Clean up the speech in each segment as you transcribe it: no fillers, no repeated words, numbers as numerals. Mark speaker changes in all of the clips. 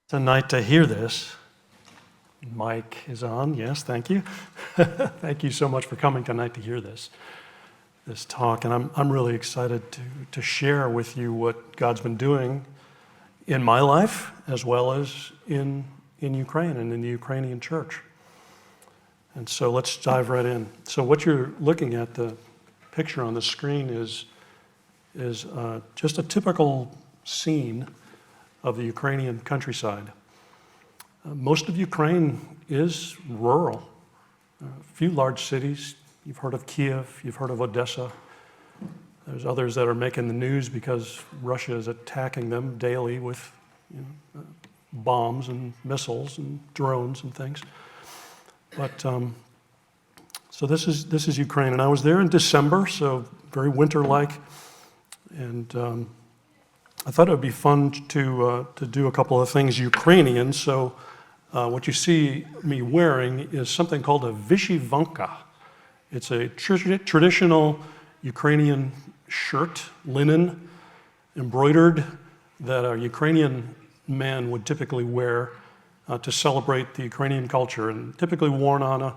Speaker 1: Tonight to hear this. Mic is on. Yes, thank you. Thank you so much for coming tonight to hear this talk. And I'm really excited to share with you what God's been doing in my life as well as in Ukraine and in the Ukrainian church. And so let's dive right in. So what you're looking at, the picture on the screen, is just a typical scene of the Ukrainian countryside. Most of Ukraine is rural. A few large cities. You've heard of Kiev, you've heard of Odessa. There's others that are making the news because Russia is attacking them daily with bombs and missiles and drones and things. But so this is Ukraine, and I was there in December, so very winter-like, and I thought it would be fun to do a couple of things Ukrainian. So what you see me wearing is something called a vyshyvanka. It's a traditional Ukrainian shirt, linen, embroidered, that a Ukrainian man would typically wear to celebrate the Ukrainian culture, and typically worn on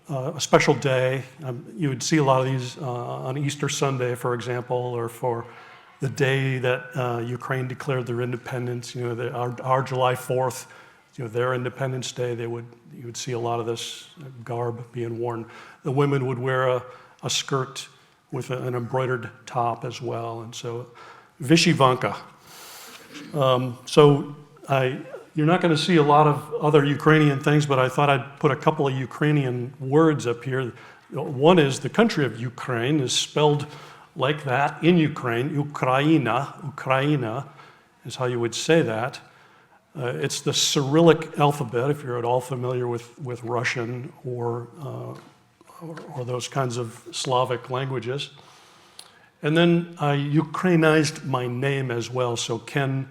Speaker 1: a special day. You would see a lot of these on Easter Sunday, for example, or for the day that Ukraine declared their independence. Our July 4th, their Independence Day, you would see a lot of this garb being worn. The women would wear a skirt with an embroidered top as well, and so vyshyvanka. You're not going to see a lot of other Ukrainian things, but I thought I'd put a couple of Ukrainian words up here. One is the country of Ukraine is spelled like that in Ukraine. Ukraina is how you would say that. It's the Cyrillic alphabet, if you're at all familiar with Russian or those kinds of Slavic languages. And then I Ukrainized my name as well, so Ken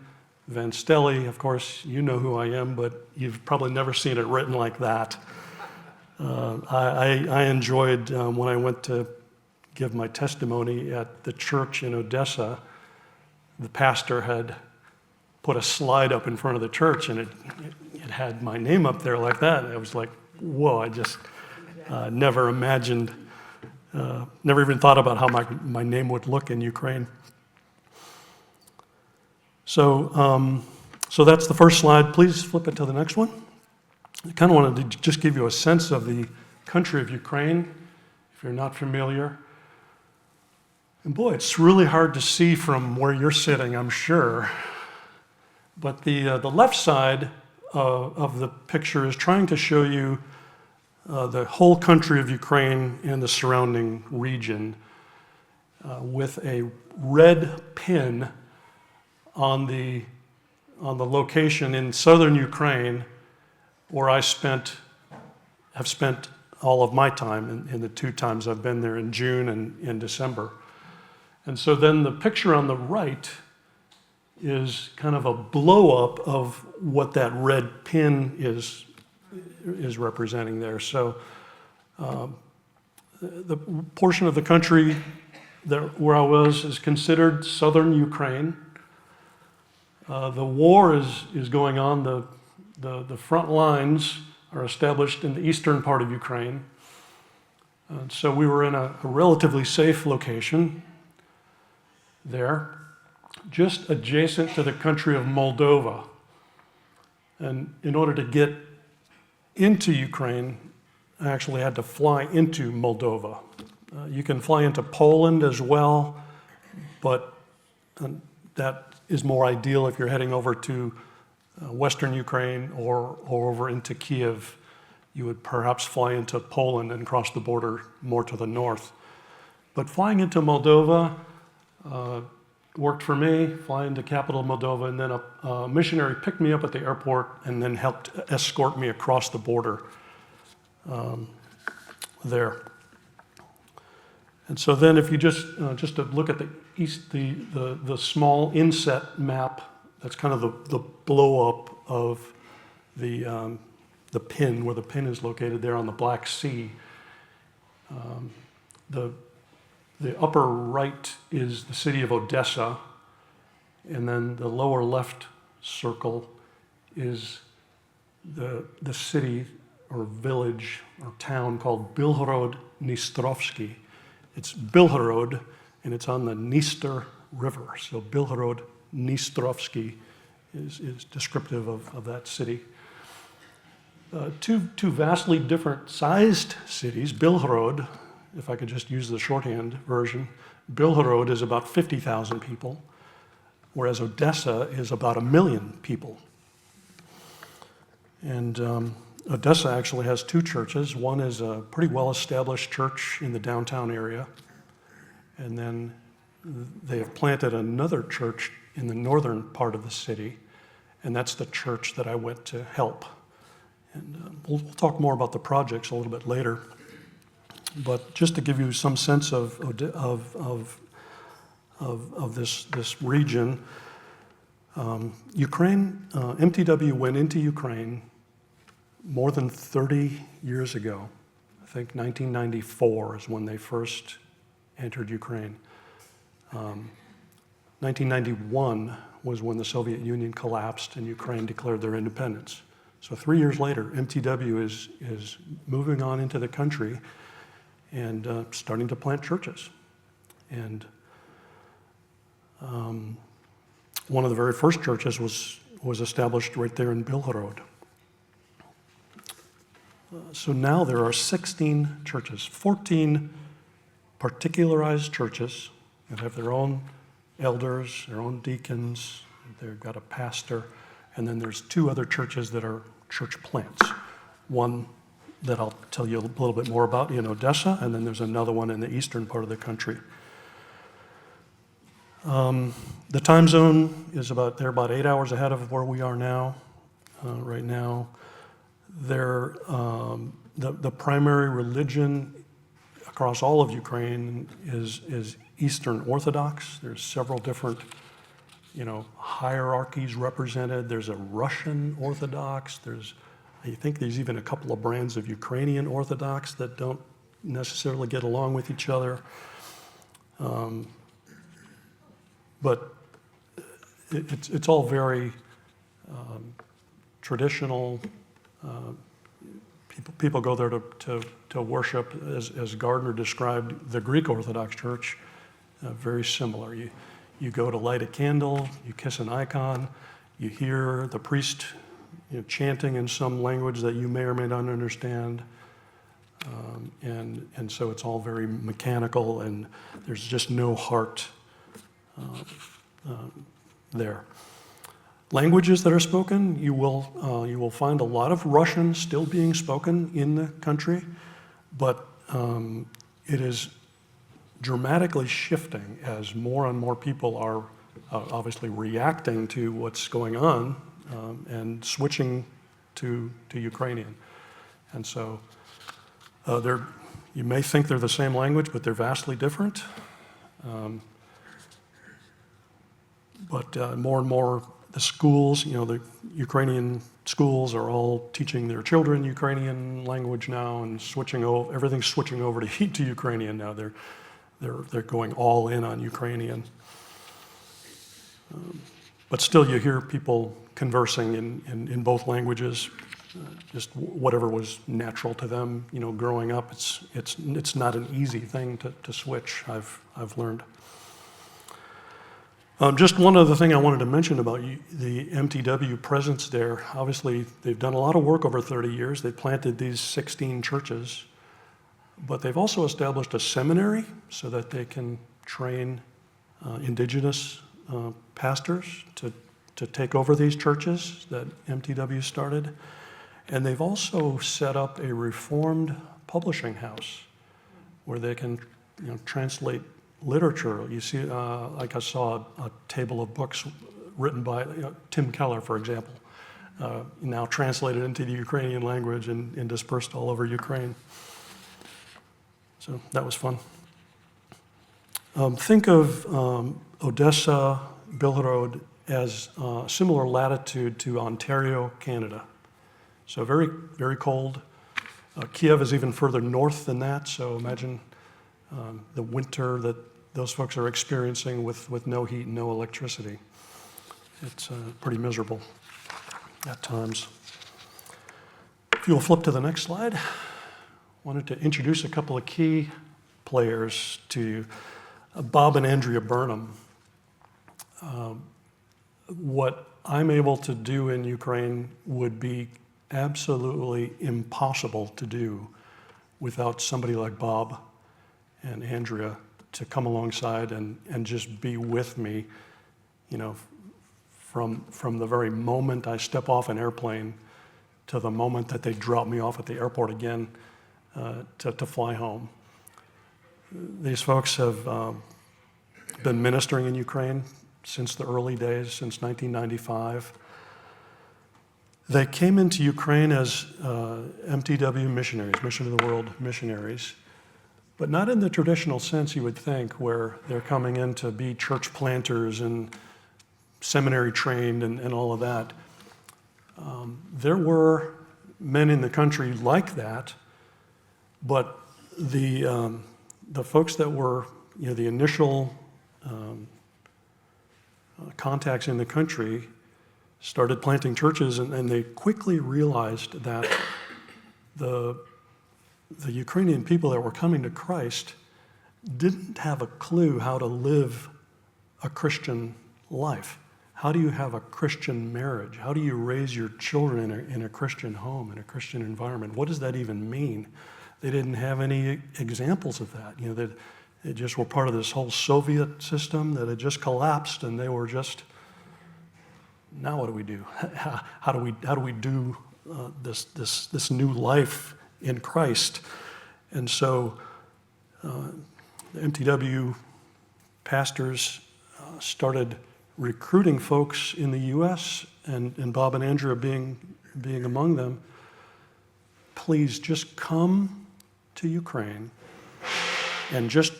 Speaker 1: Van Stelle. Of course, you know who I am, but you've probably never seen it written like that. I enjoyed when I went to give my testimony at the church in Odessa. The pastor had put a slide up in front of the church, and it had my name up there like that. I was like, whoa, I just never imagined, never even thought about how my name would look in Ukraine. So that's the first slide. Please flip it to the next one. I kind of wanted to just give you a sense of the country of Ukraine, if you're not familiar. And boy, it's really hard to see from where you're sitting, I'm sure. But the left side of the picture is trying to show you the whole country of Ukraine and the surrounding region with a red pin on the location in southern Ukraine where I have spent all of my time in the two times I've been there, in June and in December. And so then the picture on the right is kind of a blow-up of what that red pin is representing there. So the portion of the country where I was is considered southern Ukraine. The war is going on. The front lines are established in the eastern part of Ukraine. So we were in a relatively safe location there, just adjacent to the country of Moldova. And in order to get into Ukraine, I actually had to fly into Moldova. You can fly into Poland as well, but that is more ideal if you're heading over to Western Ukraine or over into Kiev. You would perhaps fly into Poland and cross the border more to the north. But flying into Moldova worked for me, flying to capital Moldova, and then a missionary picked me up at the airport and then helped escort me across the border there. And so then if you just to look at the small inset map, that's kind of the blow up of the pin, where the pin is located there on the Black Sea. The upper right is the city of Odessa, and then the lower left circle is the city or village or town called Bilhorod-Dnistrovsky. It's Bilhorod, and it's on the Dniester River. So Bilhorod-Dnistrovsky is descriptive of that city. Two vastly different sized cities. Bilhorod, if I could just use the shorthand version, Bilhorod is about 50,000 people, whereas Odessa is about 1 million people. And Odessa actually has 2 churches. One is a pretty well-established church in the downtown area, and then they have planted another church in the northern part of the city, and that's the church that I went to help. And we'll talk more about the projects a little bit later. But just to give you some sense of this region, Ukraine, MTW went into Ukraine more than 30 years ago. I think 1994 is when they first entered Ukraine. 1991 was when the Soviet Union collapsed and Ukraine declared their independence. So 3 years later, MTW is moving on into the country and starting to plant churches. And one of the very first churches was established right there in Bilhorod. So now there are 16 churches, 14 particularized churches that have their own elders, their own deacons, they've got a pastor, and then there's 2 other churches that are church plants. One that I'll tell you a little bit more about in Odessa, and then there's another one in the eastern part of the country. The time zone is they're about 8 hours ahead of where we are now, right now. The primary religion across all of Ukraine is Eastern Orthodox. There's several different, hierarchies represented. There's a Russian Orthodox. I think there's even a couple of brands of Ukrainian Orthodox that don't necessarily get along with each other. But it's all very traditional. People go there to worship, as Gardner described the Greek Orthodox Church, very similar. You go to light a candle, you kiss an icon, you hear the priest chanting in some language that you may or may not understand, and so it's all very mechanical, and there's just no heart there. Languages that are spoken, you will find a lot of Russian still being spoken in the country, but it is dramatically shifting as more and more people are obviously reacting to what's going on and switching to Ukrainian. And so you may think they're the same language, but they're vastly different. But more and more the schools, the Ukrainian schools are all teaching their children Ukrainian language now, and everything's switching over to Ukrainian now. They're going all in on Ukrainian. But still you hear people conversing in both languages, just whatever was natural to them, growing up. It's not an easy thing to switch, I've learned. Just one other thing I wanted to mention about the MTW presence there. Obviously, they've done a lot of work over 30 years. They planted these 16 churches, but they've also established a seminary so that they can train indigenous pastors to take over these churches that MTW started. And they've also set up a Reformed publishing house where they can translate literature. You see, like I saw a table of books written by Tim Keller, for example, now translated into the Ukrainian language and dispersed all over Ukraine. So that was fun. Think of Odessa, Bilhorod as similar latitude to Ontario, Canada. So very, very cold. Kiev is even further north than that, so imagine the winter that those folks are experiencing with no heat and no electricity. It's pretty miserable. at times. If you'll flip to the next slide, I wanted to introduce a couple of key players to you. Bob and Andrea Burnham. What I'm able to do in Ukraine would be absolutely impossible to do without somebody like Bob and Andrea to come alongside and just be with me, from the very moment I step off an airplane to the moment that they drop me off at the airport again to fly home. These folks have been ministering in Ukraine since the early days, since 1995. They came into Ukraine as MTW missionaries, Mission of the World missionaries, but not in the traditional sense you would think, where they're coming in to be church planters and seminary trained and all of that. There were men in the country like that, but the folks that were, the initial contacts in the country started planting churches, and they quickly realized that the Ukrainian people that were coming to Christ didn't have a clue how to live a Christian life. How do you have a Christian marriage? How do you raise your children in a Christian home, in a Christian environment? What does that even mean? They didn't have any examples of that. They just were part of this whole Soviet system that had just collapsed, and they were just, now what do we do? How do we do this new life in Christ? And so the MTW pastors started recruiting folks in the U.S., and Bob and Andrea being among them. Please just come to Ukraine and just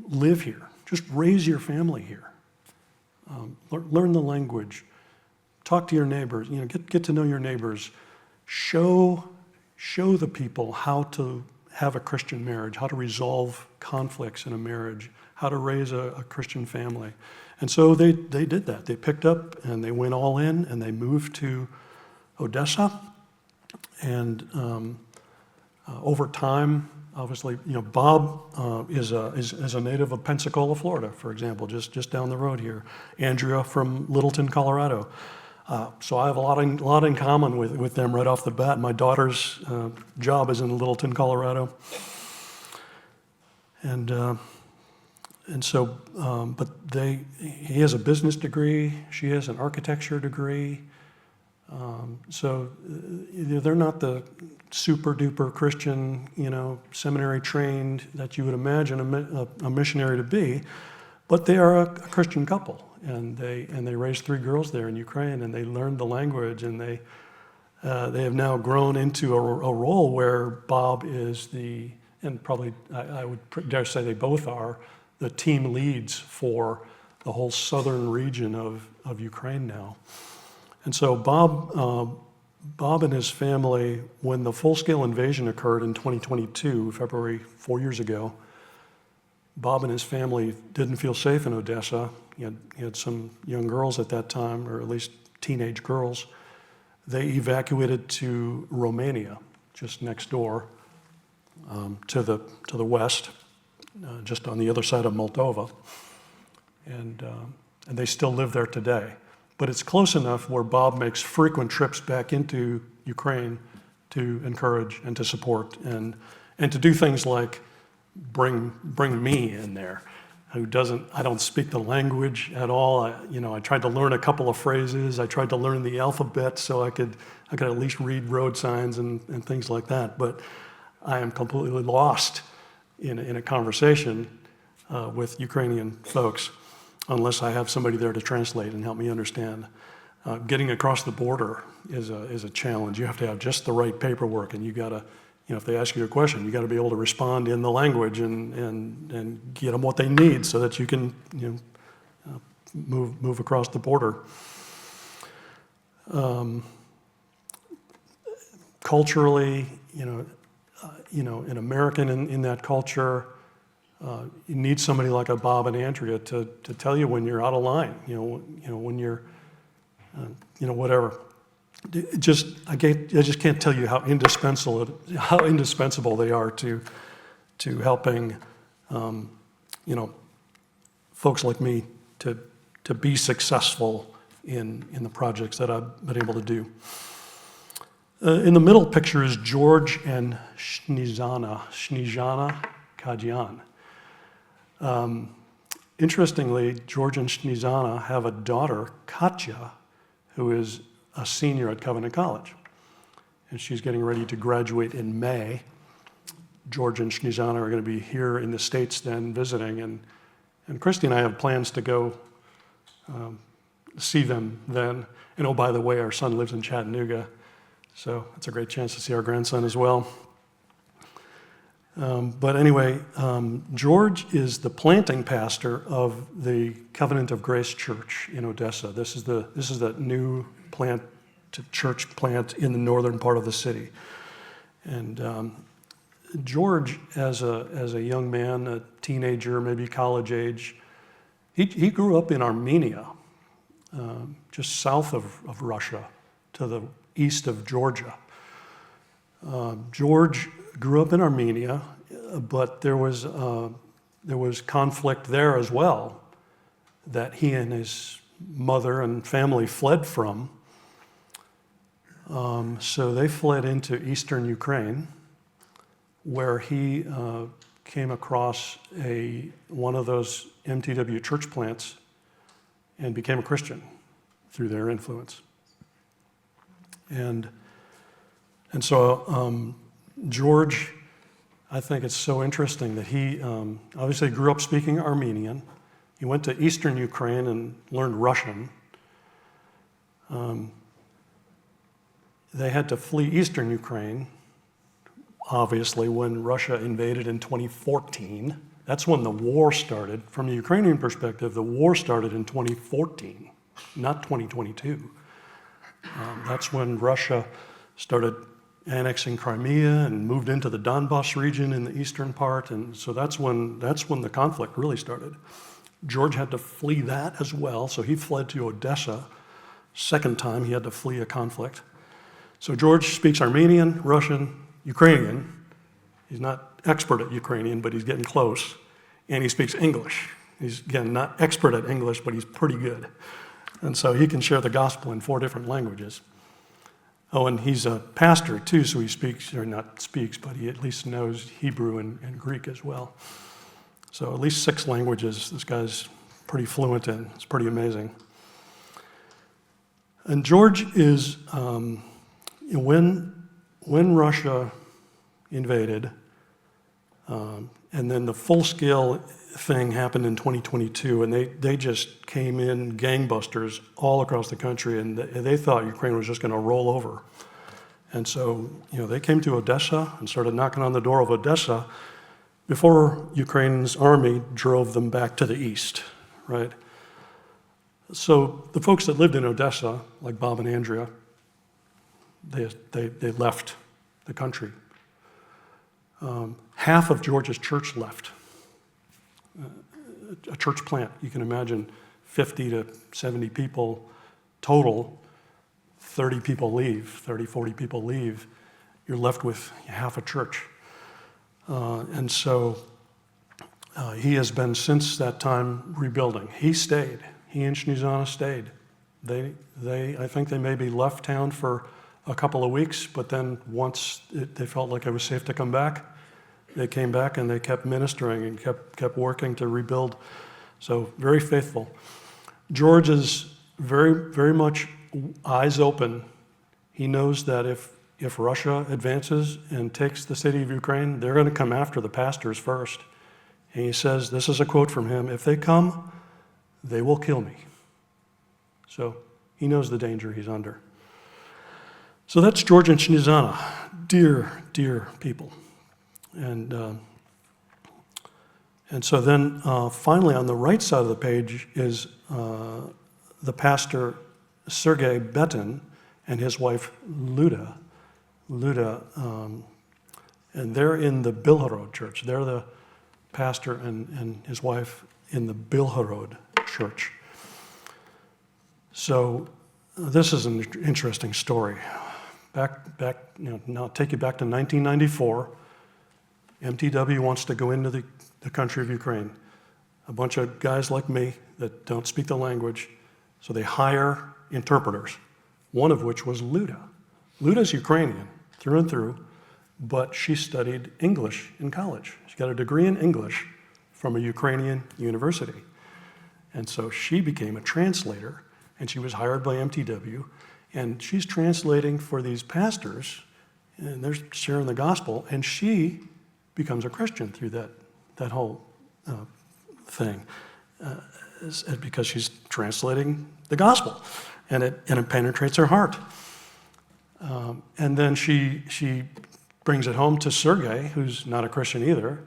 Speaker 1: live here. Just raise your family here. Learn the language. Talk to your neighbors. Get to know your neighbors. Show the people how to have a Christian marriage, how to resolve conflicts in a marriage, how to raise a Christian family. And so they did that. They picked up and they went all in, and they moved to Odessa. And over time, obviously, Bob is a native of Pensacola, Florida, for example, just down the road here. Andrea from Littleton, Colorado. So I have a lot in common with them right off the bat. My daughter's job is in Littleton, Colorado. And so, but he has a business degree, she has an architecture degree. So they're not the super duper Christian, seminary trained that you would imagine a missionary to be, but they are a Christian couple, and they raised 3 girls there in Ukraine, and they learned the language, and they have now grown into a role where Bob is and probably I would dare say they both are, the team leads for the whole southern region of Ukraine now. And so Bob and his family, when the full-scale invasion occurred in 2022, February, 4 years ago, Bob and his family didn't feel safe in Odessa. He had some young girls at that time, or at least teenage girls. They evacuated to Romania, just next door, to the west, just on the other side of Moldova, and they still live there today. But it's close enough where Bob makes frequent trips back into Ukraine to encourage and to support and to do things like bring me in there, I don't speak the language at all. I tried to learn a couple of phrases. I tried to learn the alphabet so I could at least read road signs and things like that. But I am completely lost in a conversation with Ukrainian folks unless I have somebody there to translate and help me understand. Getting across the border is a challenge. You have to have just the right paperwork, and you got to, if they ask you a question, you got to be able to respond in the language and get them what they need so that you can move across the border. Culturally, an American in that culture, you need somebody like a Bob and Andrea to tell you when you're out of line. When you're, whatever. I just can't tell you how indispensable they are to helping, folks like me to be successful in the projects that I've been able to do. In the middle picture is George and Snezana Kajian. Interestingly, George and Snezana have a daughter, Katya, who is a senior at Covenant College. And she's getting ready to graduate in May. George and Snezana are going to be here in the States then visiting. And Christy and I have plans to go see them then. And oh, by the way, our son lives in Chattanooga. So it's a great chance to see our grandson as well. But anyway, George is the planting pastor of the Covenant of Grace Church in Odessa. This is that new church plant in the northern part of the city. And George, as a young man, a teenager, maybe college age, he grew up in Armenia, just south of Russia, to the east of Georgia. George grew up in Armenia, but there was conflict there as well that he and his mother and family fled from. So they fled into eastern Ukraine, where he came across one of those MTW church plants and became a Christian through their influence. And so George, I think it's so interesting that he obviously grew up speaking Armenian. He went to eastern Ukraine and learned Russian. They had to flee eastern Ukraine, obviously, when Russia invaded in 2014. That's when the war started. From the Ukrainian perspective, the war started in 2014, not 2022. That's when Russia started annexing Crimea and moved into the Donbas region in the eastern part, and so that's when the conflict really started. George had to flee that as well, so he fled to Odessa. Second time he had to flee a conflict. So George speaks Armenian, Russian, Ukrainian. He's not expert at Ukrainian, but he's getting close. And he speaks English. He's, again, not expert at English, but he's pretty good. And so he can share the gospel in 4 different languages. Oh, and he's a pastor too, so he speaks, or not speaks, but he at least knows Hebrew and Greek as well. So at least 6 languages this guy's pretty fluent in. It's pretty amazing. And George is, when Russia invaded, and then the full-scale thing happened in 2022, and they just came in gangbusters all across the country, and they thought Ukraine was just going to roll over. And so, they came to Odessa and started knocking on the door of Odessa before Ukraine's army drove them back to the east, right? So the folks that lived in Odessa, like Bob and Andrea, they left the country. Half of George's church left. A church plant, you can imagine 50 to 70 people total, 30 people leave, 30, 40 people leave, you're left with half a church. And so he has been since that time rebuilding. He stayed, he and Snezana stayed. I think they maybe left town for a couple of weeks, but then once they felt like it was safe to come back, they came back and they kept ministering and kept working to rebuild. So very faithful. George is very, very much eyes open. He knows that if Russia advances and takes the city of Ukraine, they're going to come after the pastors first. And he says, this is a quote from him, "If they come, they will kill me." So he knows the danger he's under. So that's George and Snezana, dear, dear people. And so then finally on the right side of the page is the pastor Sergei Betin and his wife Luda. And they're in the Bilhorod church. They're the pastor and his wife in the Bilhorod church. So this is an interesting story. Now I'll take you back to 1994. MTW wants to go into the country of Ukraine. A bunch of guys like me that don't speak the language, so they hire interpreters, one of which was Luda. Luda's Ukrainian through and through, but she studied English in college. She got a degree in English from a Ukrainian university. And so she became a translator, and she was hired by MTW, and she's translating for these pastors, and they're sharing the gospel, and she becomes a Christian through that whole thing, because she's translating the gospel, and it penetrates her heart. And then she brings it home to Sergei, who's not a Christian either,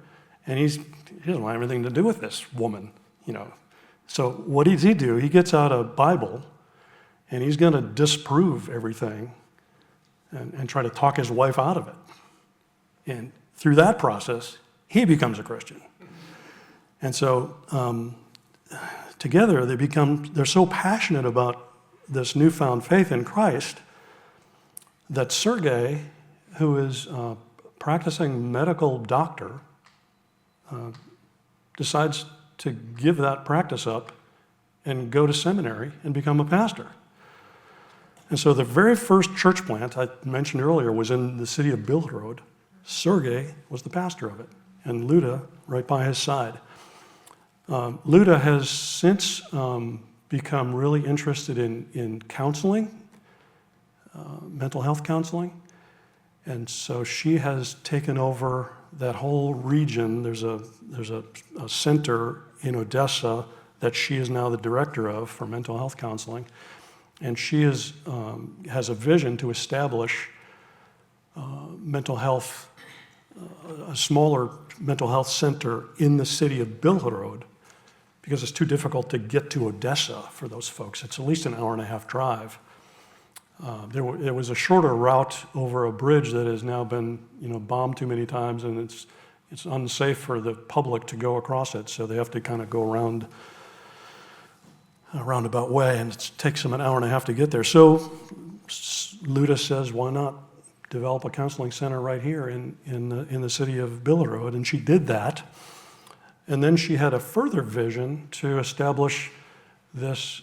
Speaker 1: and he doesn't want anything to do with this woman, So what does he do? He gets out a Bible, and he's going to disprove everything and try to talk his wife out of it. And through that process, he becomes a Christian. And so together they're so passionate about this newfound faith in Christ that Sergei, who is a practicing medical doctor, decides to give that practice up and go to seminary and become a pastor. And so the very first church plant I mentioned earlier was in the city of Belgorod. Sergei was the pastor of it, and Luda right by his side. Luda has since become really interested in counseling, mental health counseling, and so she has taken over that whole region. There's a center in Odessa that she is now the director of for mental health counseling, and she has a vision to establish mental health, a smaller mental health center in the city of Belgorod, because it's too difficult to get to Odessa for those folks. It's at least an hour and a half drive. There was a shorter route over a bridge that has now been, bombed too many times, and it's unsafe for the public to go across it. So they have to kind of go around a roundabout way, and it takes them an hour and a half to get there. So Luda says, why not develop a counseling center right here in the city of Belgorod? And she did that. And then she had a further vision to establish this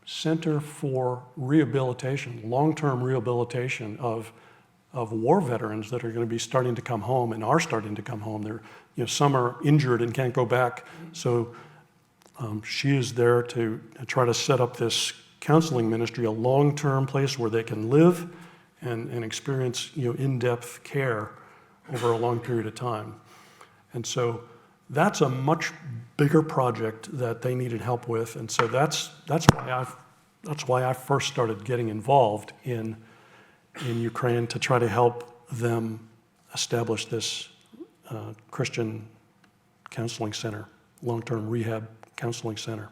Speaker 1: center for rehabilitation, long-term rehabilitation of war veterans that are going to be starting to come home and are starting to come home. They're, some are injured and can't go back. So she is there to try to set up this counseling ministry, a long-term place where they can live and experience, in-depth care over a long period of time. And so that's a much bigger project that they needed help with, and so that's why I first started getting involved in Ukraine to try to help them establish this Christian counseling center, long-term rehab counseling center.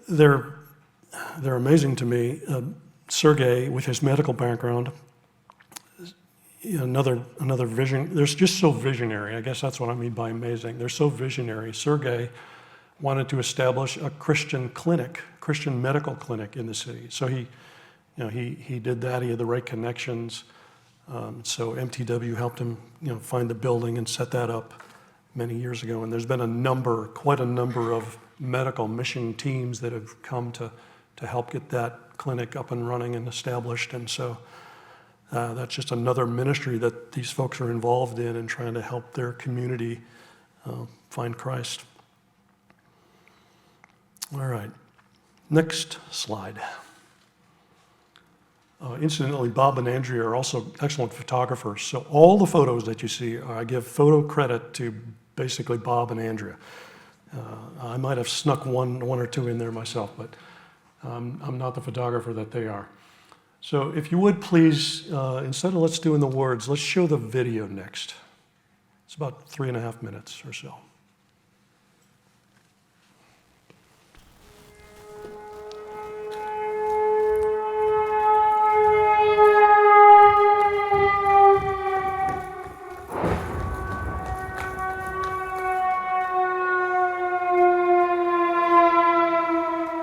Speaker 1: They're amazing to me. Sergei, with his medical background, another vision. They're just so visionary. I guess that's what I mean by amazing. They're so visionary. Sergei wanted to establish a Christian clinic, Christian medical clinic in the city. So he did that. He had the right connections. So MTW helped him, find the building and set that up many years ago. And there's been quite a number of medical mission teams that have come to help get that clinic up and running and established. And so that's just another ministry that these folks are involved in and trying to help their community find Christ. All right, next slide. Incidentally, Bob and Andrea are also excellent photographers. So all the photos that you see, I give photo credit to basically Bob and Andrea. I might have snuck one or two in there myself, but I'm not the photographer that they are. So if you would please, instead of let's doing the words, let's show the video next. It's about 3.5 minutes or so.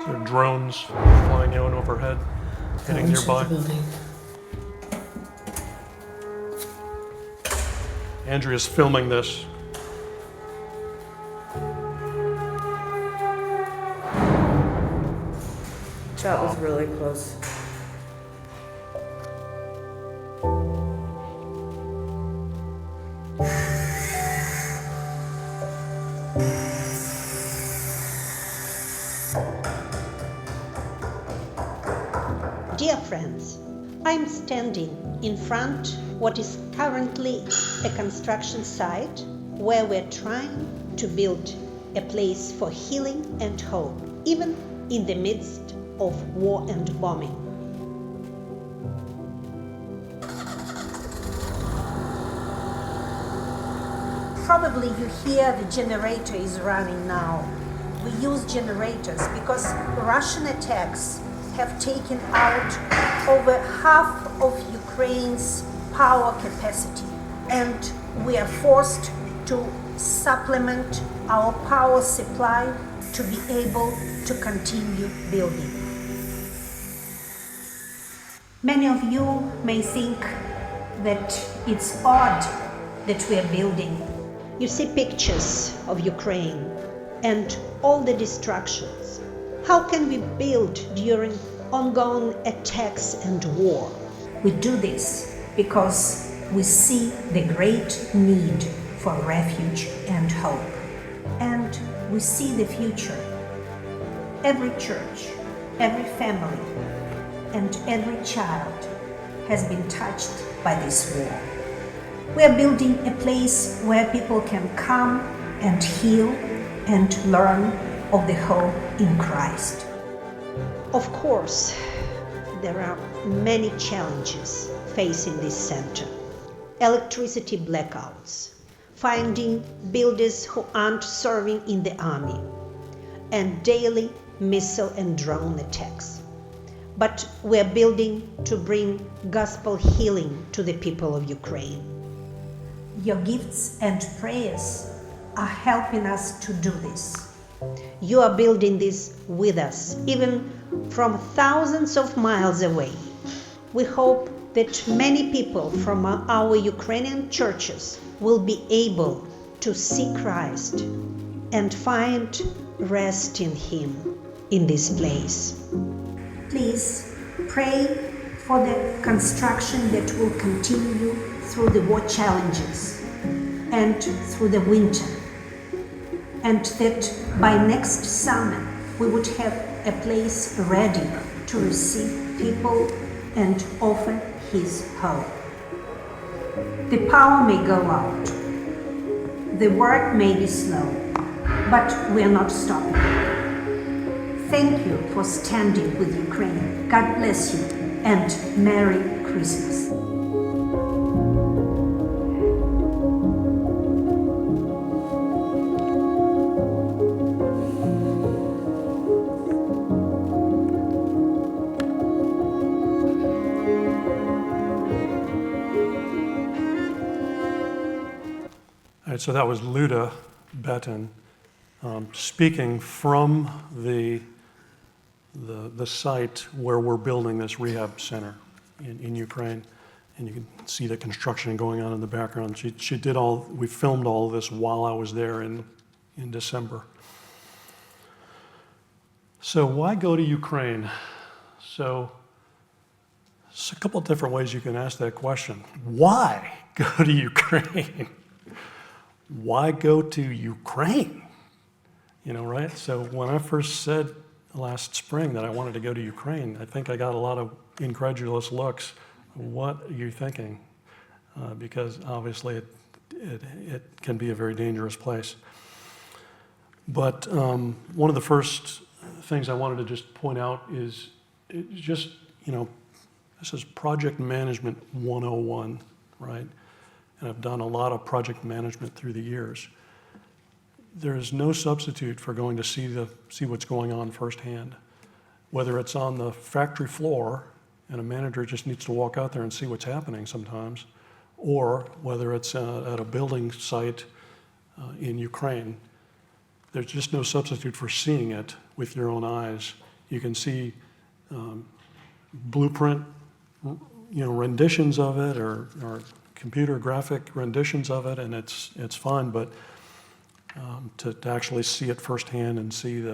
Speaker 1: There are drones flying out overhead, hitting nearby. Andrea's filming this.
Speaker 2: That was really close.
Speaker 3: Dear friends, I'm standing in front what is currently a construction site where we're trying to build a place for healing and hope, even in the midst of war and bombing. Probably you hear the generator is running now. We use generators because Russian attacks have taken out over half of Ukraine's power capacity, and we are forced to supplement our power supply to be able to continue building. Many of you may think that it's odd that we are building. You see pictures of Ukraine and all the destructions. How can we build during ongoing attacks and war? We do this because we see the great need for refuge and hope. And we see the future. Every church, every family, and every child has been touched by this war. We are building a place where people can come and heal and learn of the hope in Christ. Of course, there are many challenges facing this center. Electricity blackouts, finding builders who aren't serving in the army, and daily missile and drone attacks. But we're building to bring gospel healing to the people of Ukraine. Your gifts and prayers are helping us to do this. You are building this with us, even from thousands of miles away. We hope that many people from our Ukrainian churches will be able to see Christ and find rest in Him in this place. Please pray for the construction that will continue through the war challenges and through the winter, and that by next summer we would have a place ready to receive people and offer His hope. The power may go out, the work may be slow, but we are not stopping. Thank you for standing with Ukraine. God bless you and Merry Christmas.
Speaker 1: All right, so that was Luda Betten speaking from the site where we're building this rehab center in Ukraine. And you can see the construction going on in the background. She did we filmed all of this while I was there in December. So why go to Ukraine? So there's a couple of different ways you can ask that question. Why go to Ukraine? Why go to Ukraine? You know, right? So when I first said last spring that I wanted to go to Ukraine, I think I got a lot of incredulous looks. What are you thinking? Because obviously it can be a very dangerous place. But one of the first things I wanted to just point out is this is Project Management 101, right? And I've done a lot of project management through the years. There is no substitute for going to see what's going on firsthand. Whether it's on the factory floor, and a manager just needs to walk out there and see what's happening sometimes, or whether it's at a building site in Ukraine, there's just no substitute for seeing it with your own eyes You can see blueprint, renditions of it, or computer graphic renditions of it, and it's fine. But to actually see it firsthand and see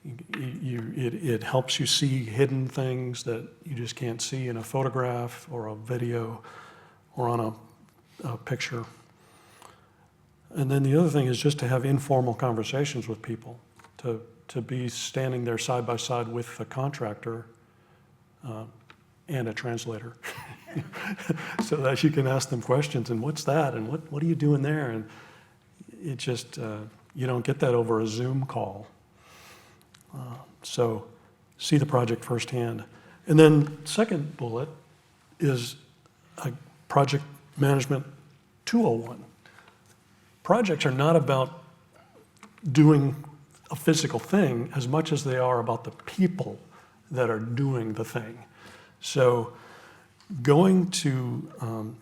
Speaker 1: it helps you see hidden things that you just can't see in a photograph or a video or on a picture. And then the other thing is just to have informal conversations with people, to be standing there side by side with the contractor and a translator, so that you can ask them questions, and what's that, and what are you doing there? And it just, you don't get that over a Zoom call. So see the project firsthand. And then second bullet is a project management 201. Projects are not about doing a physical thing as much as they are about the people that are doing the thing. So going to,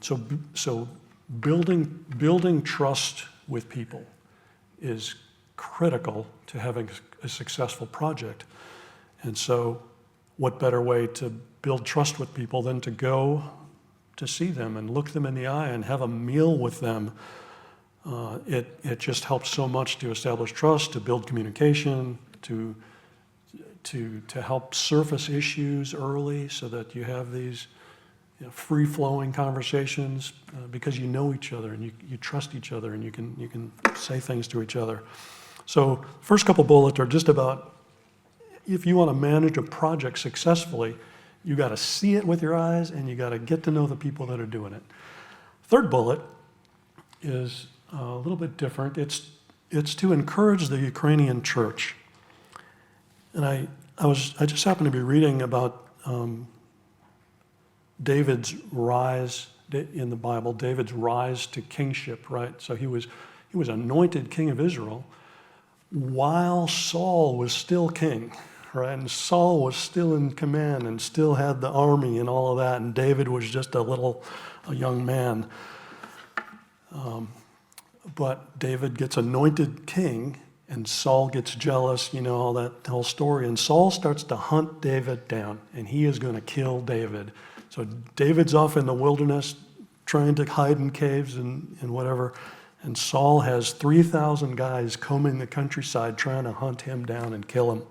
Speaker 1: so building trust with people is critical to having a successful project. And so what better way to build trust with people than to go to see them and look them in the eye and have a meal with them. It just helps so much to establish trust, to build communication, to help surface issues early so that you have these free-flowing conversations because you know each other and you trust each other and you can say things to each other. So first couple bullets are just about, if you want to manage a project successfully, you got to see it with your eyes and you got to get to know the people that are doing it. Third bullet is a little bit different. It's to encourage the Ukrainian church. And I just happened to be reading about David's rise in the Bible, David's rise to kingship, right? So he was anointed king of Israel while Saul was still king, right? And Saul was still in command and still had the army and all of that, and David was just a young man. But David gets anointed king, and Saul gets jealous, all that whole story. And Saul starts to hunt David down, and he is going to kill David. So David's off in the wilderness trying to hide in caves and whatever. And Saul has 3,000 guys combing the countryside trying to hunt him down and kill him.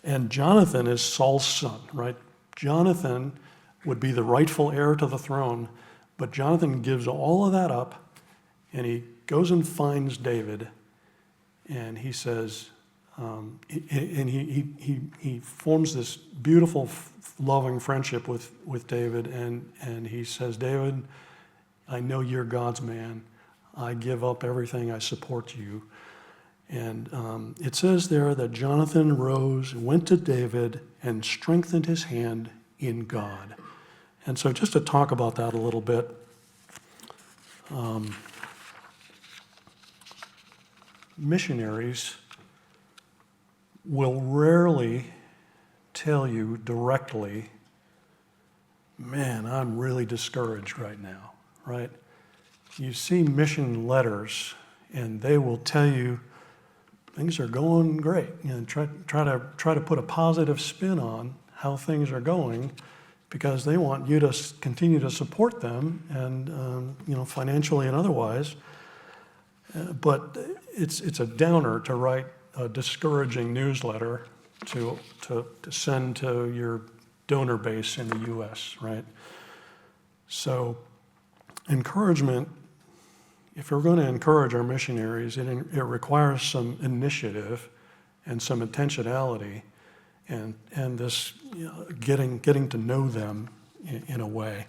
Speaker 1: And Jonathan is Saul's son, right? Jonathan would be the rightful heir to the throne, but Jonathan gives all of that up, and he goes and finds David, and he says, he forms this beautiful, loving friendship with David, and he says, David, I know you're God's man. I give up everything. I support you. And it says there that Jonathan rose, went to David, and strengthened his hand in God. And so just to talk about that a little bit, missionaries will rarely tell you directly, man, I'm really discouraged right now, right? You see mission letters, and they will tell you things are going great. Try to put a positive spin on how things are going, because they want you to continue to support them, and financially and otherwise. But it's a downer to write a discouraging newsletter to send to your donor base in the U.S., right? So encouragement, if we're going to encourage our missionaries, it requires some initiative and some intentionality and this getting to know them in a way.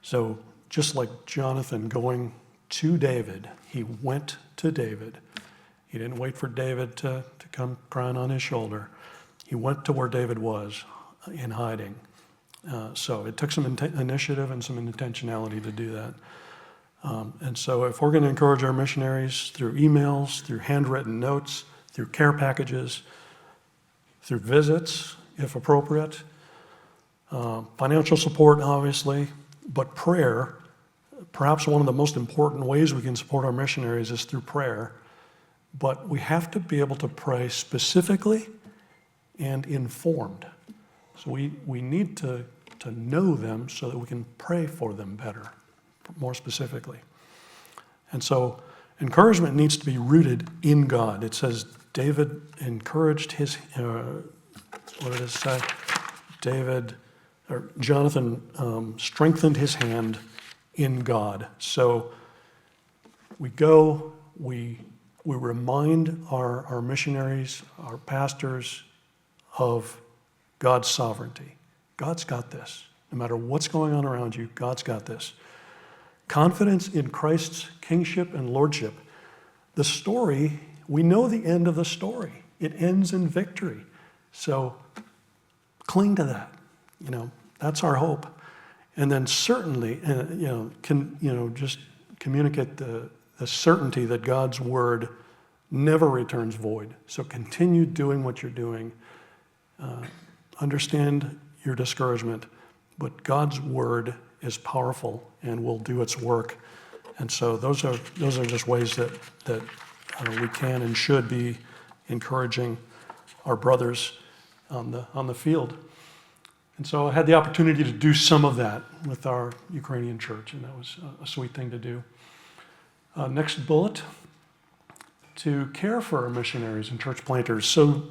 Speaker 1: So just like Jonathan going to David, he went to David. He didn't wait for David to come crying on his shoulder. He went to where David was in hiding. So it took some initiative and some intentionality to do that. And so if we're going to encourage our missionaries through emails, through handwritten notes, through care packages, through visits, if appropriate, financial support, obviously, but prayer, perhaps one of the most important ways we can support our missionaries is through prayer. But we have to be able to pray specifically and informed. So we need to know them so that we can pray for them better, more specifically. And so encouragement needs to be rooted in God. It says David encouraged his, what did it say? Jonathan strengthened his hand in God. So we go, we remind our missionaries, our pastors of God's sovereignty. God's got this. No matter what's going on around you, God's got this. Confidence in Christ's kingship and lordship. The story, we know the end of the story. It ends in victory. So cling to that. That's our hope. And then certainly, just communicate the certainty that God's word never returns void. So continue doing what you're doing. Understand your discouragement, but God's word is powerful and will do its work. And so those are just ways that we can and should be encouraging our brothers on the field. And so I had the opportunity to do some of that with our Ukrainian church, and that was a sweet thing to do. Next bullet, to care for our missionaries and church planters. So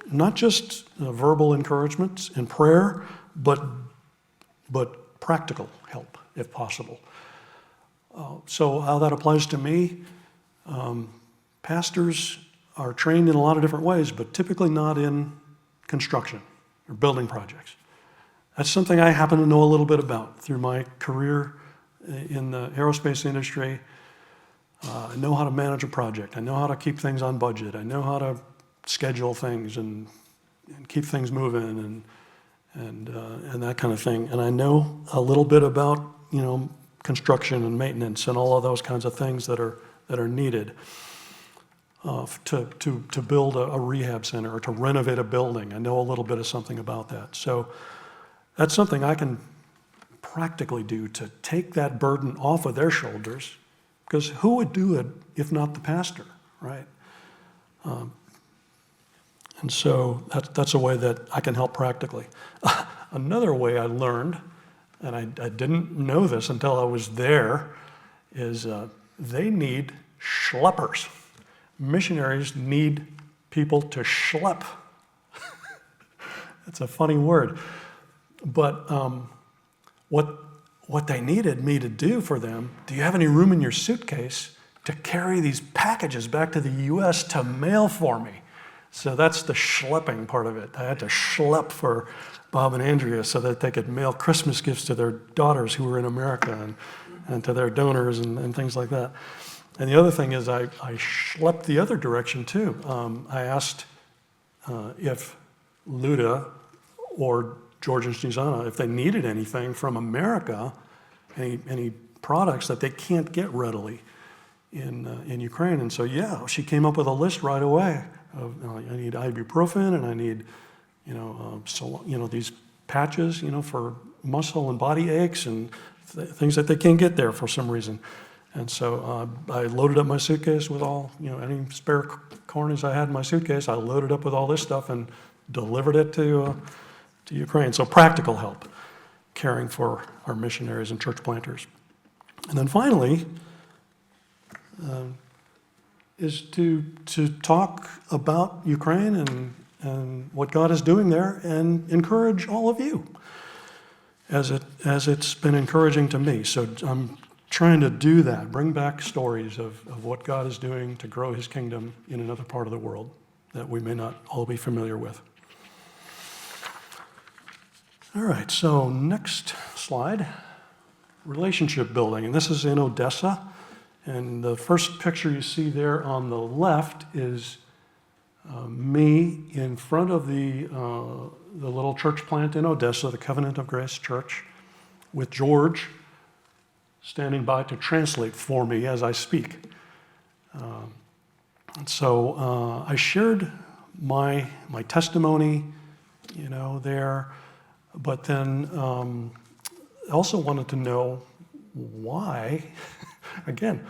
Speaker 1: not just verbal encouragements and prayer, but practical help, if possible. So how that applies to me, pastors are trained in a lot of different ways, but typically not in construction or building projects. That's something I happen to know a little bit about through my career in the aerospace industry. I know how to manage a project. I know how to keep things on budget. I know how to schedule things and keep things moving and that kind of thing. And I know a little bit about construction and maintenance and all of those kinds of things that are needed to build a rehab center or to renovate a building. I know a little bit of something about that. So that's something I can practically do to take that burden off of their shoulders, because who would do it if not the pastor, right? And so that's a way that I can help practically. Another way I learned, and I didn't know this until I was there, is they need schleppers. Missionaries need people to schlep. That's a funny word. But what they needed me to do for them, do you have any room in your suitcase to carry these packages back to the U.S. to mail for me? So that's the schlepping part of it. I had to schlep for Bob and Andrea so that they could mail Christmas gifts to their daughters who were in America and to their donors and things like that. And the other thing is I schlepped the other direction too. I asked if Luda or George and Susanna, if they needed anything from America, any products that they can't get readily in Ukraine. And so, she came up with a list right away of I need ibuprofen and I need, these patches, for muscle and body aches and things that they can't get there for some reason. And so I loaded up my suitcase with all, any spare corners I had in my suitcase, I loaded up with all this stuff and delivered it to Ukraine. So practical help, caring for our missionaries and church planters. And then finally, is to talk about Ukraine and what God is doing there and encourage all of you as it's been encouraging to me. So I'm trying to do that, bring back stories of what God is doing to grow his kingdom in another part of the world that we may not all be familiar with. All right, so next slide, relationship building. And this is in Odessa. And the first picture you see there on the left is me in front of the little church plant in Odessa, the Covenant of Grace Church, with George standing by to translate for me as I speak. And so I shared my testimony, there, but then I also wanted to know why, again,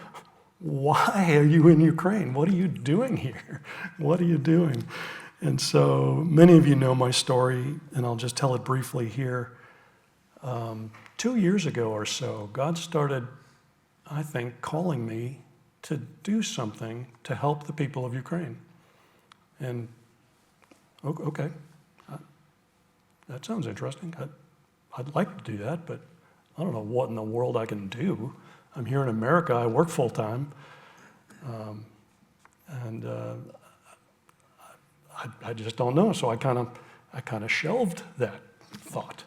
Speaker 1: why are you in Ukraine? What are you doing here? What are you doing? And so many of you know my story, and I'll just tell it briefly here. 2 years ago or so, God started, I think, calling me to do something to help the people of Ukraine. And okay, that sounds interesting. I'd like to do that, but I don't know what in the world I can do. I'm here in America. I work full time, and I just don't know. So I kind of shelved that thought.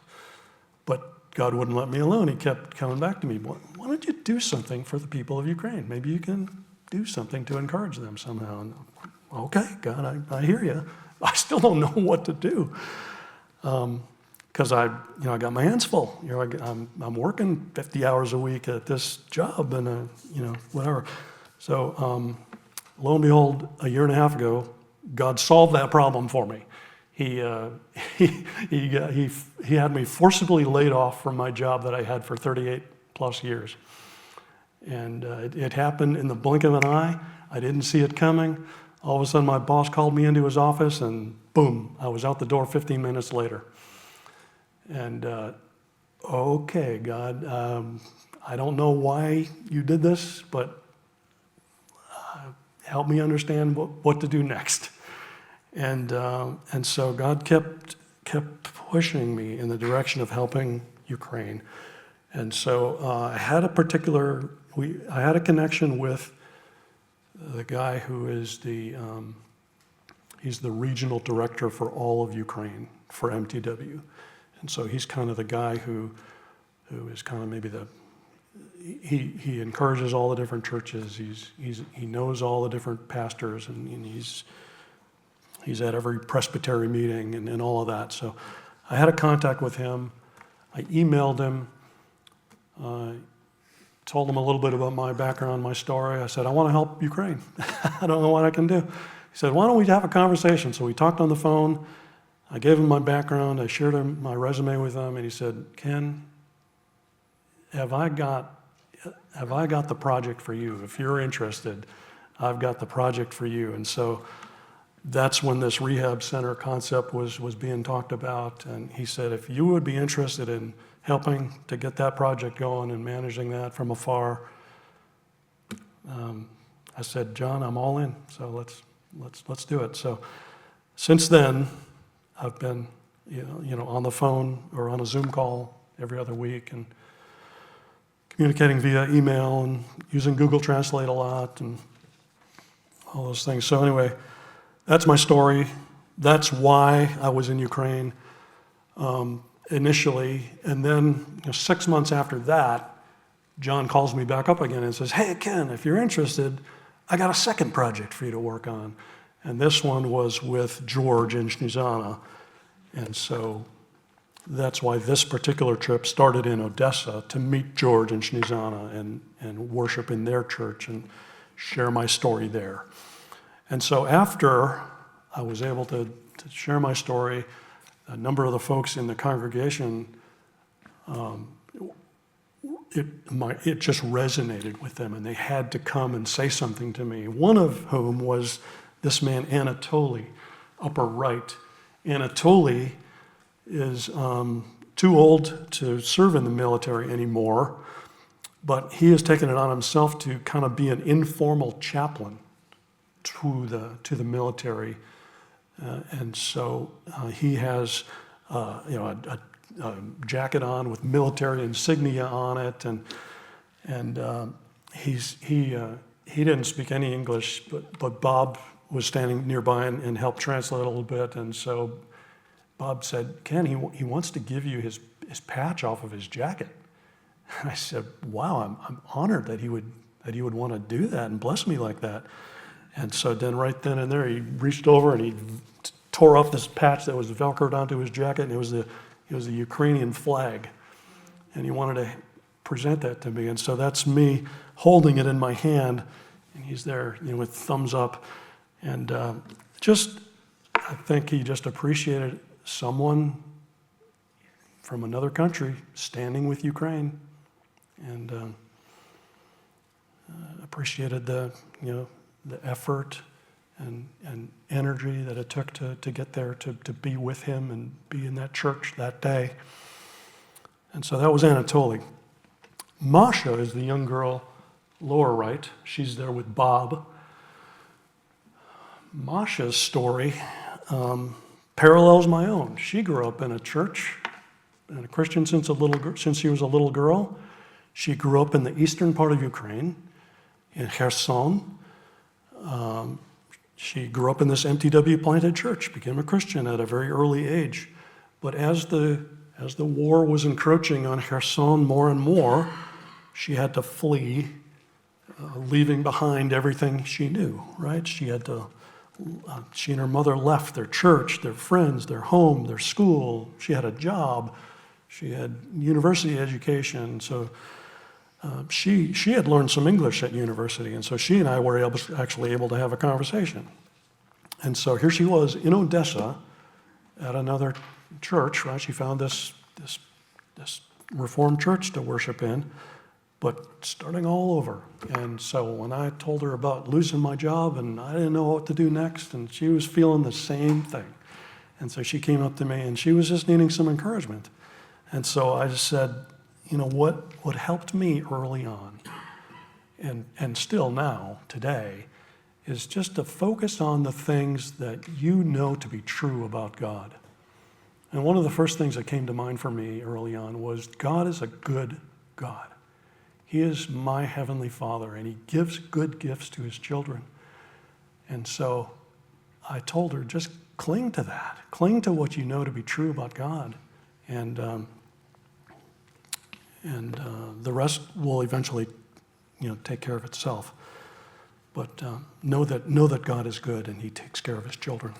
Speaker 1: But God wouldn't let me alone. He kept coming back to me. Why don't you do something for the people of Ukraine? Maybe you can do something to encourage them somehow. And, okay, God, I hear you. I still don't know what to do. Because I got my hands full. I'm working 50 hours a week at this job, and whatever. So lo and behold, a year and a half ago, God solved that problem for me. He had me forcibly laid off from my job that I had for 38 plus years, and it happened in the blink of an eye. I didn't see it coming. All of a sudden, my boss called me into his office, and boom, I was out the door 15 minutes later. And okay, God, I don't know why you did this, but help me understand what to do next. And so God kept pushing me in the direction of helping Ukraine. And so I had a connection with the guy who is he's the regional director for all of Ukraine for MTW. And so he's kind of the guy who is kind of maybe he encourages all the different churches. He knows all the different pastors, and he's at every presbytery meeting and all of that. So I had a contact with him. I emailed him, told him a little bit about my background, my story. I said, I want to help Ukraine. I don't know what I can do. He said, why don't we have a conversation? So we talked on the phone. I gave him my background. I shared my resume with him, and he said, Ken, have I got the project for you? If you're interested, I've got the project for you. And so that's when this rehab center concept was being talked about. And he said, if you would be interested in helping to get that project going and managing that from afar, I said, John, I'm all in. So let's do it. So since then, I've been, on the phone or on a Zoom call every other week, and communicating via email and using Google Translate a lot and all those things. So anyway, that's my story. That's why I was in Ukraine initially. And then 6 months after that, John calls me back up again and says, hey, Ken, if you're interested, I got a second project for you to work on. And this one was with George in Snezana. And so that's why this particular trip started in Odessa, to meet George in Snezana and worship in their church and share my story there. And so after I was able to share my story, a number of the folks in the congregation, it just resonated with them, and they had to come and say something to me. One of whom was this man, Anatoly, upper right. Anatoly is too old to serve in the military anymore, but he has taken it on himself to kind of be an informal chaplain to the military, and so he has a jacket on with military insignia on it, and he didn't speak any English, but Bob was standing nearby and helped translate a little bit, and so Bob said, Ken, he wants to give you his patch off of his jacket. And I said, wow, I'm honored that he would want to do that and bless me like that. And so then right then and there, he reached over and he tore off this patch that was velcroed onto his jacket, and it was the Ukrainian flag. And he wanted to present that to me. And so that's me holding it in my hand, and he's there with thumbs up. And I think he just appreciated someone from another country standing with Ukraine, and appreciated the effort and energy that it took to get there, to be with him and be in that church that day. And so that was Anatoly. Masha is the young girl, lower right. She's there with Bob. Masha's story parallels my own. She grew up in a church, and a Christian since she was a little girl. She grew up in the eastern part of Ukraine, in Kherson. She grew up in this MTW planted church, became a Christian at a very early age. But as the war was encroaching on Kherson more and more, she had to flee, leaving behind everything she knew, right? She and her mother left their church, their friends, their home, their school. She had a job. She had university education. So she had learned some English at university, and so she and I were actually able to have a conversation. And so here she was in Odessa at another church, right? She found this Reformed church to worship in, but starting all over. And so when I told her about losing my job and I didn't know what to do next, and she was feeling the same thing. And so she came up to me and she was just needing some encouragement. And so I just said, you know, what helped me early on, and still now, today, is just to focus on the things that you know to be true about God. And one of the first things that came to mind for me early on was God is a good God. He is my heavenly Father, and he gives good gifts to his children. And so I told her, just cling to that. Cling to what you know to be true about God. And the rest will eventually, take care of itself. But know that God is good and he takes care of his children.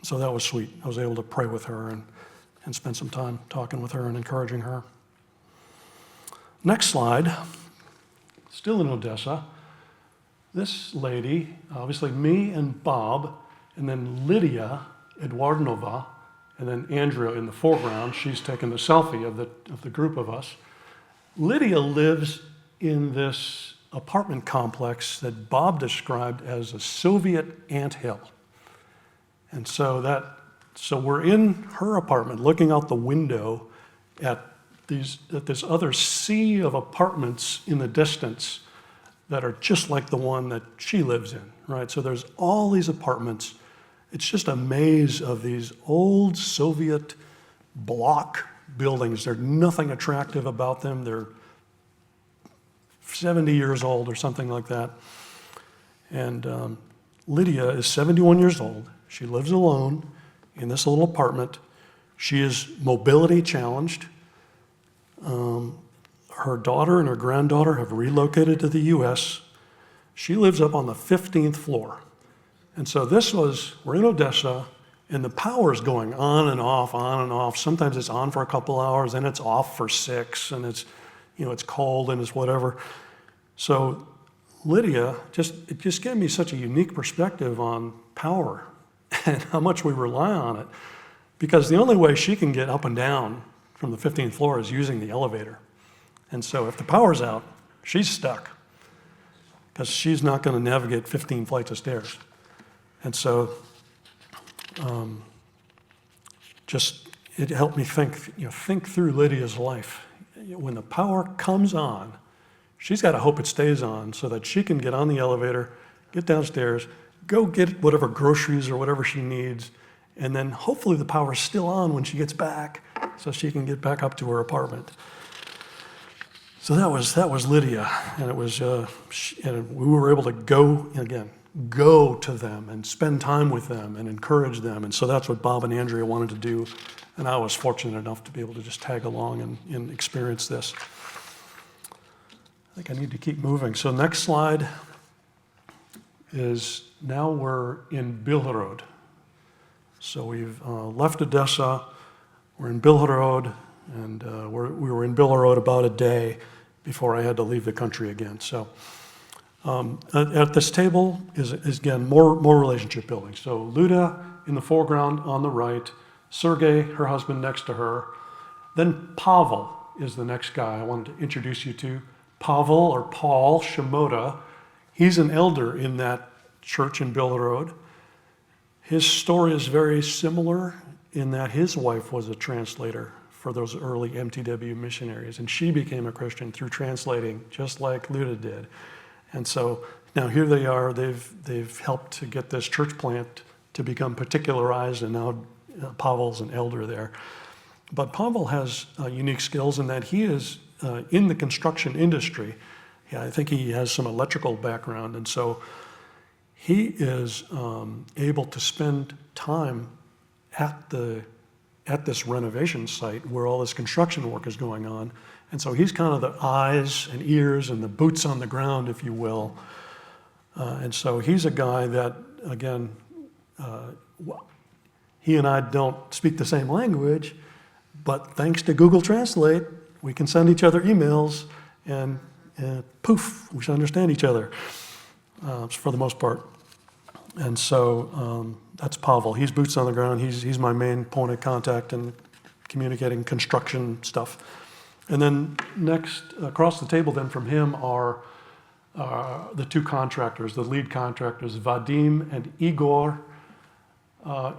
Speaker 1: So that was sweet. I was able to pray with her and spend some time talking with her and encouraging her. Next slide, still in Odessa. This lady, obviously me and Bob, and then Lydia Eduardnova, and then Andrea in the foreground. She's taken the selfie of the group of us. Lydia lives in this apartment complex that Bob described as a Soviet anthill. And so we're in her apartment looking out the window at this other sea of apartments in the distance that are just like the one that she lives in, right? So there's all these apartments. It's just a maze of these old Soviet block buildings. There's nothing attractive about them. They're 70 years old or something like that. And Lydia is 71 years old. She lives alone in this little apartment. She is mobility challenged. Her daughter and her granddaughter have relocated to the U.S. She lives up on the 15th floor. And so we're in Odessa, and the power is going on and off, on and off. Sometimes it's on for a couple hours, and it's off for 6, and it's cold and it's whatever. So Lydia, it just gave me such a unique perspective on power and how much we rely on it. Because the only way she can get up and down from the 15th floor is using the elevator. And so if the power's out, she's stuck because she's not going to navigate 15 flights of stairs. And so it helped me think through Lydia's life. When the power comes on, she's got to hope it stays on so that she can get on the elevator, get downstairs, go get whatever groceries or whatever she needs, and then hopefully the power's still on when she gets back so she can get back up to her apartment. So that was Lydia, and it was and we were able to go to them and spend time with them and encourage them. And so that's what Bob and Andrea wanted to do, and I was fortunate enough to be able to just tag along and experience this. I think I need to keep moving. So next slide is now we're in Bilhorod. So we've left Odessa, we're in Bilhorod, and we were in Bilhorod about a day before I had to leave the country again. So at this table is again, more relationship building. So Luda in the foreground on the right, Sergey, her husband, next to her. Then Pavel is the next guy I wanted to introduce you to. Pavel, or Paul Shimoda, he's an elder in that church in Bill Road. His story is very similar in that his wife was a translator for those early MTW missionaries, and she became a Christian through translating, just like Luda did. And so now here they are, they've helped to get this church plant to become particularized, and now Pavel's an elder there. But Pavel has unique skills in that he is in the construction industry. Yeah, I think he has some electrical background, and so he is able to spend time at this renovation site where all this construction work is going on. And so he's kind of the eyes and ears and the boots on the ground, if you will. And so he's a guy that, again, he and I don't speak the same language, but thanks to Google Translate, we can send each other emails and poof, we should understand each other for the most part. And so that's Pavel. He's boots on the ground. He's my main point of contact in communicating construction stuff. And then next, across the table then from him are the two contractors, the lead contractors, Vadim and Igor.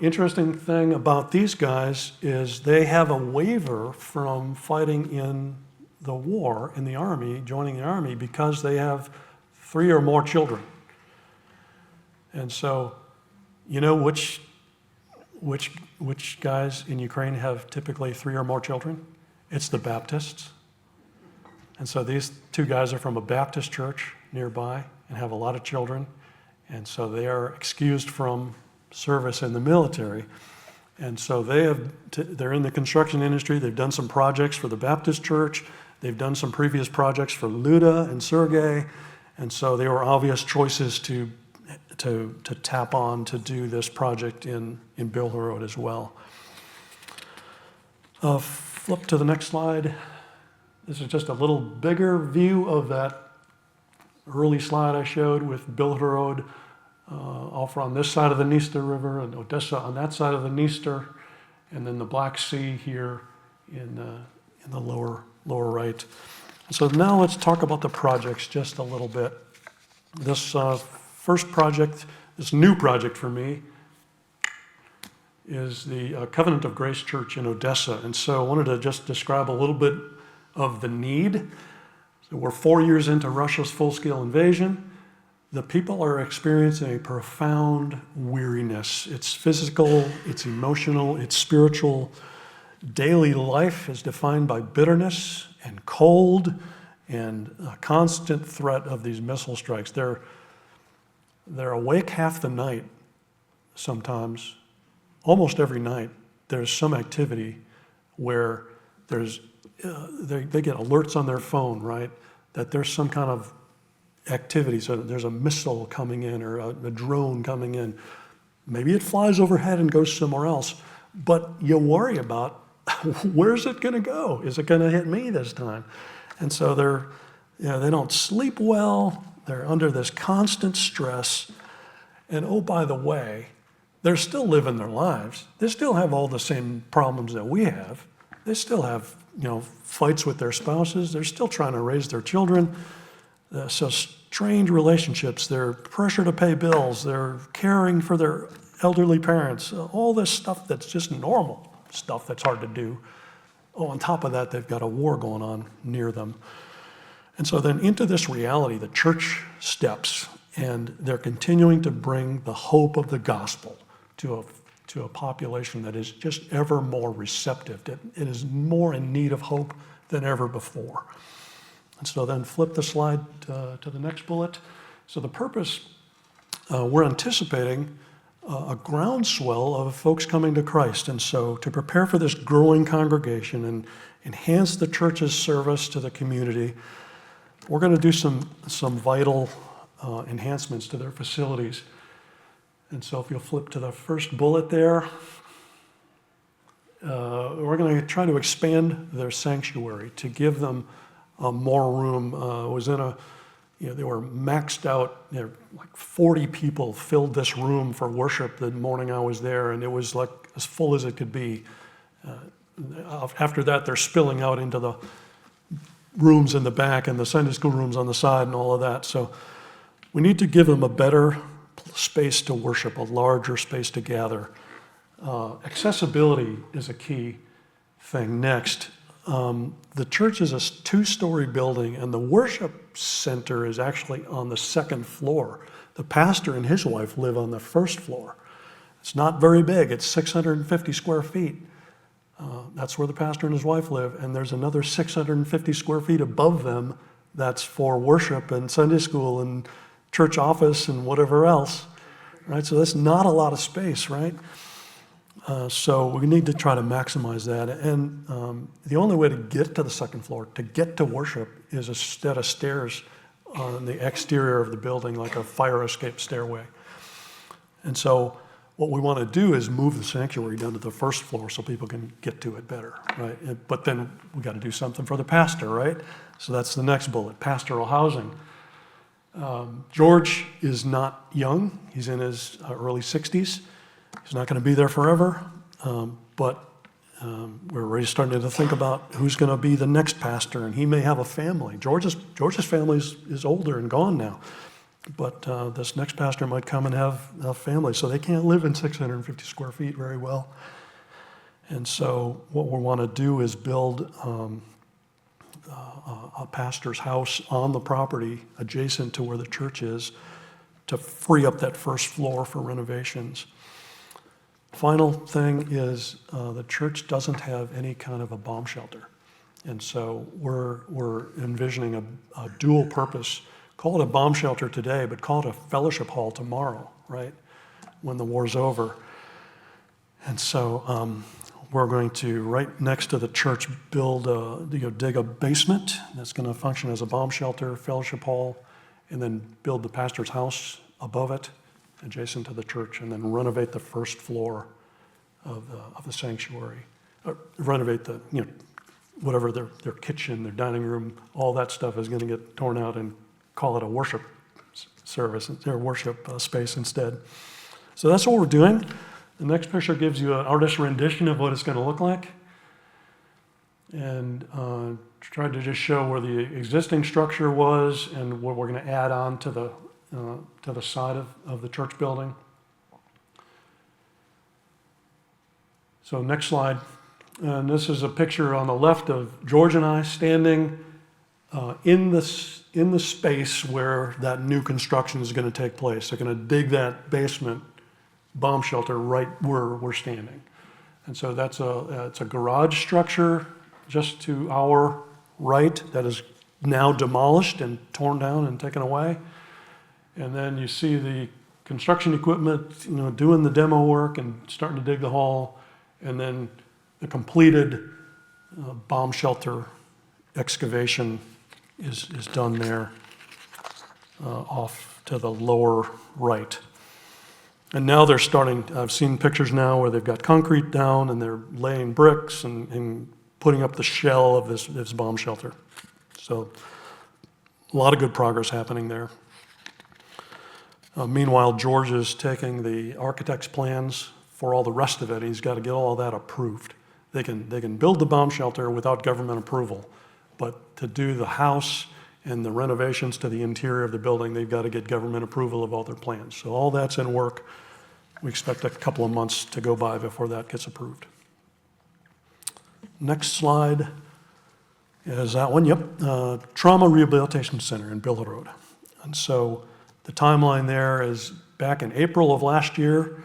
Speaker 1: Interesting thing about these guys is they have a waiver from fighting in the war, in the army, joining the army, because they have 3 or more children. And so, you know which guys in Ukraine have typically 3 or more children? It's the Baptists. And so these two guys are from a Baptist church nearby and have a lot of children. And so they are excused from service in the military. And so they're in the construction industry. They've done some projects for the Baptist church. They've done some previous projects for Luda and Sergei. And so they were obvious choices to tap on to do this project in Billerud as well. Flip to the next slide. This is just a little bigger view of that early slide I showed with Billerud off on this side of the Dniester River and Odessa on that side of the Dniester, and then the Black Sea here in the lower right. So now let's talk about the projects just a little bit. This first project, this new project for me, is the Covenant of Grace Church in Odessa. And so I wanted to just describe a little bit of the need. So we're 4 years into Russia's full-scale invasion. The people are experiencing a profound weariness. It's physical, it's emotional, it's spiritual. Daily life is defined by bitterness and cold and a constant threat of these missile strikes. They're awake half the night sometimes. Almost every night, there's some activity where they get alerts on their phone, right, that there's some kind of activity. So there's a missile coming in or a drone coming in. Maybe it flies overhead and goes somewhere else, but you worry about where's it going to go? Is it going to hit me this time? And so they don't sleep well. They're under this constant stress. And oh, by the way, they're still living their lives. They still have all the same problems that we have. They still have, fights with their spouses. They're still trying to raise their children. So strained relationships. They're pressure to pay bills. They're caring for their elderly parents. All this stuff that's just normal stuff that's hard to do. Oh, on top of that, they've got a war going on near them. And so then into this reality, the church steps, and they're continuing to bring the hope of the gospel to a population that is just ever more receptive. It is more in need of hope than ever before. And so then flip the slide to the next bullet. So the purpose, we're anticipating a groundswell of folks coming to Christ. And so to prepare for this growing congregation and enhance the church's service to the community, we're going to do some vital enhancements to their facilities. And so if you'll flip to the first bullet there, we're going to try to expand their sanctuary to give them more room. They were maxed out. Like 40 people filled this room for worship the morning I was there, and it was like as full as it could be. After that, they're spilling out into the rooms in the back and the Sunday school rooms on the side and all of that. So we need to give them a better space to worship, a larger space to gather. Accessibility is a key thing. Next, the church is a 2-story building, and the worship center is actually on the 2nd floor. The pastor and his wife live on the 1st floor. It's not very big. It's 650 square feet. That's where the pastor and his wife live, and there's another 650 square feet above them that's for worship and Sunday school and church office and whatever else, right? So that's not a lot of space, right? So we need to try to maximize that. And the only way to get to the 2nd floor, to get to worship, is a set of stairs on the exterior of the building, like a fire escape stairway. And so what we want to do is move the sanctuary down to the 1st floor so people can get to it better, right? But then we got to do something for the pastor, right? So that's the next bullet, pastoral housing. George is not young. He's in his early 60s. He's not going to be there forever, but we're already starting to think about who's going to be the next pastor, and he may have a family. George's family is older and gone now, but this next pastor might come and have a family, so they can't live in 650 square feet very well. And so what we want to do is build a pastor's house on the property adjacent to where the church is to free up that 1st floor for renovations. Final thing is the church doesn't have any kind of a bomb shelter. And so we're envisioning a dual purpose. Call it a bomb shelter today, but call it a fellowship hall tomorrow, right? When the war's over. And so we're going to, right next to the church, dig a basement that's going to function as a bomb shelter, fellowship hall, and then build the pastor's house above it, adjacent to the church, and then renovate the 1st floor of the sanctuary. Renovate the, whatever their kitchen, their dining room, all that stuff is going to get torn out and call it a worship service, their worship space instead. So that's what we're doing. The next picture gives you an artist's rendition of what it's going to look like. And tried to just show where the existing structure was and what we're going to add on to the side of the church building. So next slide. And this is a picture on the left of George and I standing in the space where that new construction is going to take place. They're going to dig that basement bomb shelter right where we're standing. And so it's a garage structure just to our right that is now demolished and torn down and taken away. And then you see the construction equipment, doing the demo work and starting to dig the hall, and then the completed bomb shelter excavation is done there off to the lower right. And now they're starting, I've seen pictures now where they've got concrete down and they're laying bricks and putting up the shell of this bomb shelter. So a lot of good progress happening there. Meanwhile, George is taking the architect's plans for all the rest of it. He's got to get all that approved. They can build the bomb shelter without government approval, but to do the house and the renovations to the interior of the building, they've got to get government approval of all their plans. So all that's in work. We expect a couple of months to go by before that gets approved. Next slide is that one. Yep, Trauma Rehabilitation Center in Billet Road. And so the timeline there is back in April of last year,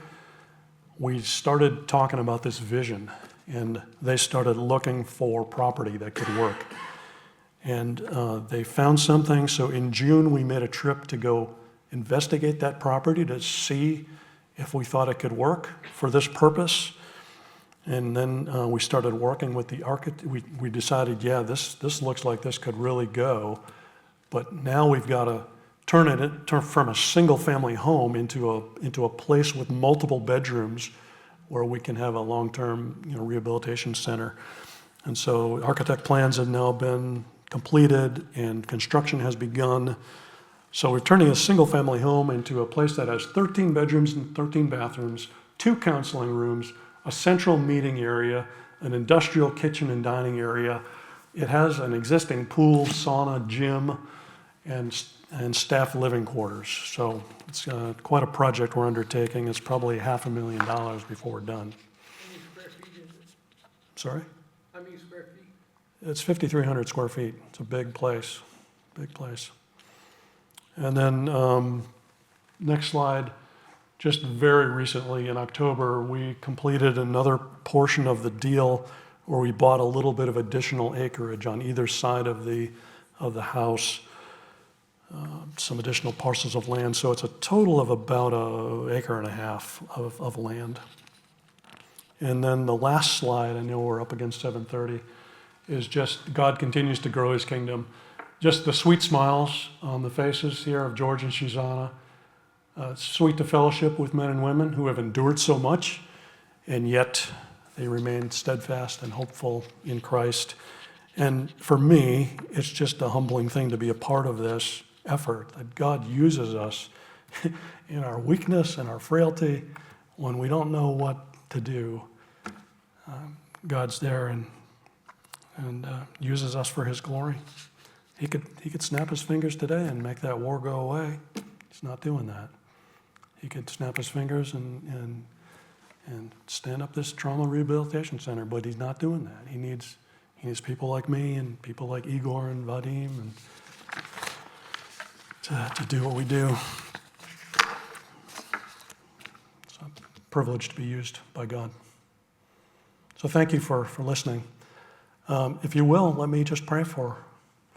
Speaker 1: we started talking about this vision, and they started looking for property that could work. And they found something, so in June we made a trip to go investigate that property to see if we thought it could work for this purpose. And then we started working with the architect. We decided, yeah, this looks like this could really go, but now we've got to turn from a single-family home into a place with multiple bedrooms where we can have a long-term rehabilitation center. And so architect plans have now been completed and construction has begun. So we're turning a single-family home into a place that has 13 bedrooms and 13 bathrooms, 2 counseling rooms, a central meeting area, an industrial kitchen and dining area. It has an existing pool, sauna, gym, and and staff living quarters. So it's quite a project we're undertaking. It's probably $500,000 before we're done.
Speaker 4: How many square feet is it?
Speaker 1: Sorry?
Speaker 4: How many square feet?
Speaker 1: It's 5,300 square feet. It's a big place, big place. And then next slide, just very recently in October, we completed another portion of the deal where we bought a little bit of additional acreage on either side of the house, some additional parcels of land. So it's a total of about an acre and a half of land. And then the last slide, I know we're up against 7:30, is just God continues to grow his kingdom. Just the sweet smiles on the faces here of George and Shoshana. Sweet to fellowship with men and women who have endured so much, and yet they remain steadfast and hopeful in Christ. And for me, it's just a humbling thing to be a part of this effort, that God uses us in our weakness and our frailty. When we don't know what to do, God's there and uses us for his glory. He could snap his fingers today and make that war go away. He's not doing that. He could snap his fingers and stand up this trauma rehabilitation center, but he's not doing that. He needs people like me and people like Igor and Vadim and to do what we do. It's a privilege to be used by God. So thank you for listening. If you will, let me just pray for